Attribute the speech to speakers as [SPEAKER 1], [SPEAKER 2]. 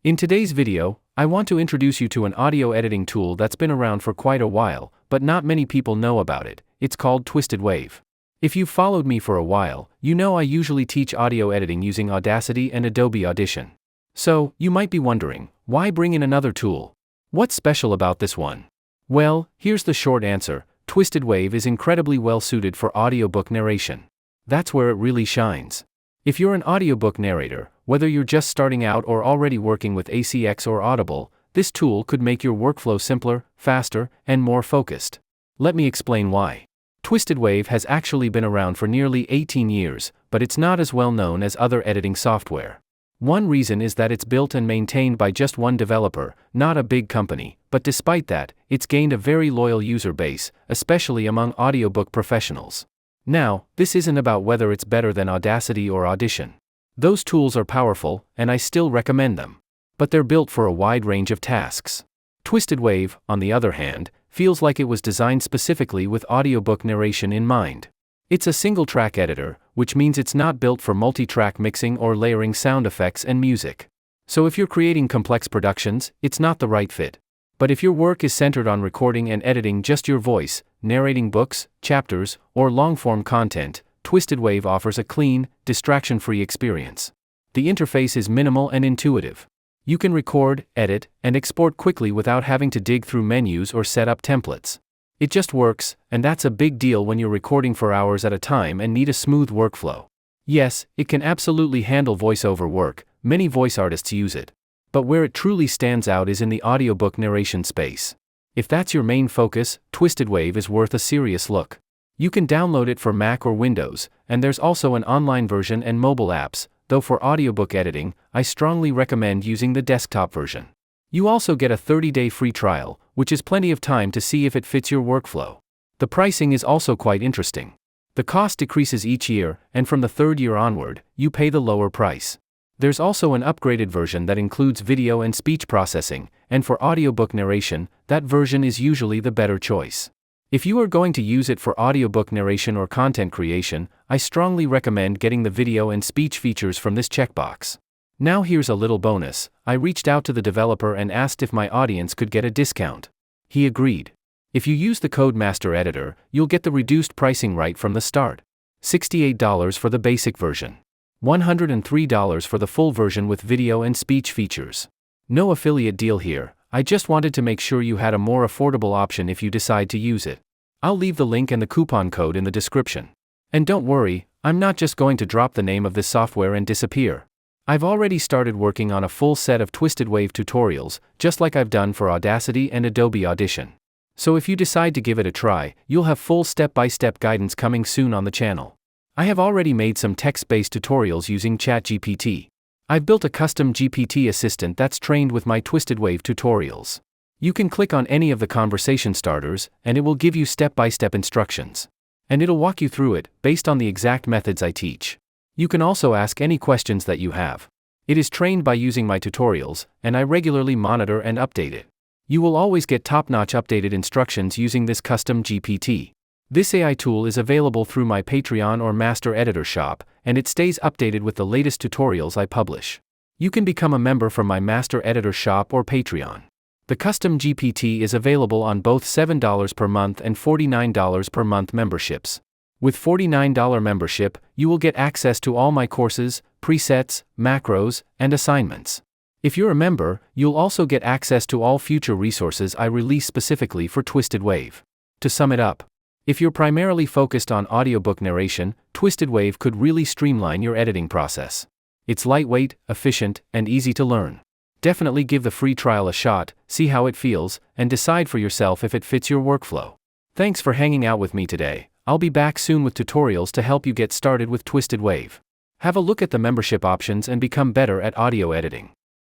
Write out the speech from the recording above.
[SPEAKER 1] In today's video, I want to introduce you to an audio editing tool that's been around for quite a while, but not many people know about it. It's called TwistedWave. If you've followed me for a while, you know I usually teach audio editing using Audacity and Adobe Audition. So, you might be wondering, why bring in another tool? What's special about this one? Well, here's the short answer. TwistedWave is incredibly well suited for audiobook narration. That's where it really shines. If you're an audiobook narrator, whether you're just starting out or already working with ACX or Audible, this tool could make your workflow simpler, faster, and more focused. Let me explain why. TwistedWave has actually been around for nearly 18 years, but it's not as well known as other editing software. One reason is that it's built and maintained by just one developer, not a big company, but despite that, it's gained a very loyal user base, especially among audiobook professionals. Now, this isn't about whether it's better than Audacity or Audition. Those tools are powerful, and I still recommend them. But they're built for a wide range of tasks. TwistedWave, on the other hand, feels like it was designed specifically with audiobook narration in mind. It's a single-track editor, which means it's not built for multi-track mixing or layering sound effects and music. So if you're creating complex productions, it's not the right fit. But if your work is centered on recording and editing just your voice, narrating books, chapters, or long-form content, TwistedWave offers a clean, distraction-free experience. The interface is minimal and intuitive. You can record, edit, and export quickly without having to dig through menus or set up templates. It just works, and that's a big deal when you're recording for hours at a time and need a smooth workflow. Yes, it can absolutely handle voiceover work. Many voice artists use it. But where it truly stands out is in the audiobook narration space. If that's your main focus, TwistedWave is worth a serious look. You can download it for Mac or Windows, and there's also an online version and mobile apps, though for audiobook editing, I strongly recommend using the desktop version. You also get a 30-day free trial, which is plenty of time to see if it fits your workflow. The pricing is also quite interesting. The cost decreases each year, and from the third year onward, you pay the lower price. There's also an upgraded version that includes video and speech processing, and for audiobook narration, that version is usually the better choice. If you are going to use it for audiobook narration or content creation, I strongly recommend getting the video and speech features from this checkbox. Now here's a little bonus. I reached out to the developer and asked if my audience could get a discount. He agreed. If you use the code Master Editor, you'll get the reduced pricing right from the start. $68 for the basic version. $103 for the full version with video and speech features. No affiliate deal here. I just wanted to make sure you had a more affordable option if you decide to use it. I'll leave the link and the coupon code in the description. And don't worry, I'm not just going to drop the name of this software and disappear. I've already started working on a full set of TwistedWave tutorials, just like I've done for Audacity and Adobe Audition. So if you decide to give it a try, you'll have full step-by-step guidance coming soon on the channel. I have already made some text-based tutorials using ChatGPT. I've built a custom GPT assistant that's trained with my TwistedWave tutorials. You can click on any of the conversation starters, and it will give you step-by-step instructions. And it'll walk you through it, based on the exact methods I teach. You can also ask any questions that you have. It is trained by using my tutorials, and I regularly monitor and update it. You will always get top-notch updated instructions using this custom GPT. This AI tool is available through my Patreon or Master Editor shop, and it stays updated with the latest tutorials I publish. You can become a member from my Master Editor shop or Patreon. The custom GPT is available on both $7 per month and $49 per month memberships. With $49 membership, you will get access to all my courses, presets, macros, and assignments. If you're a member, you'll also get access to all future resources I release specifically for TwistedWave. To sum it up, if you're primarily focused on audiobook narration, TwistedWave could really streamline your editing process. It's lightweight, efficient, and easy to learn. Definitely give the free trial a shot, see how it feels, and decide for yourself if it fits your workflow. Thanks for hanging out with me today. I'll be back soon with tutorials to help you get started with TwistedWave. Have a look at the membership options and become better at audio editing.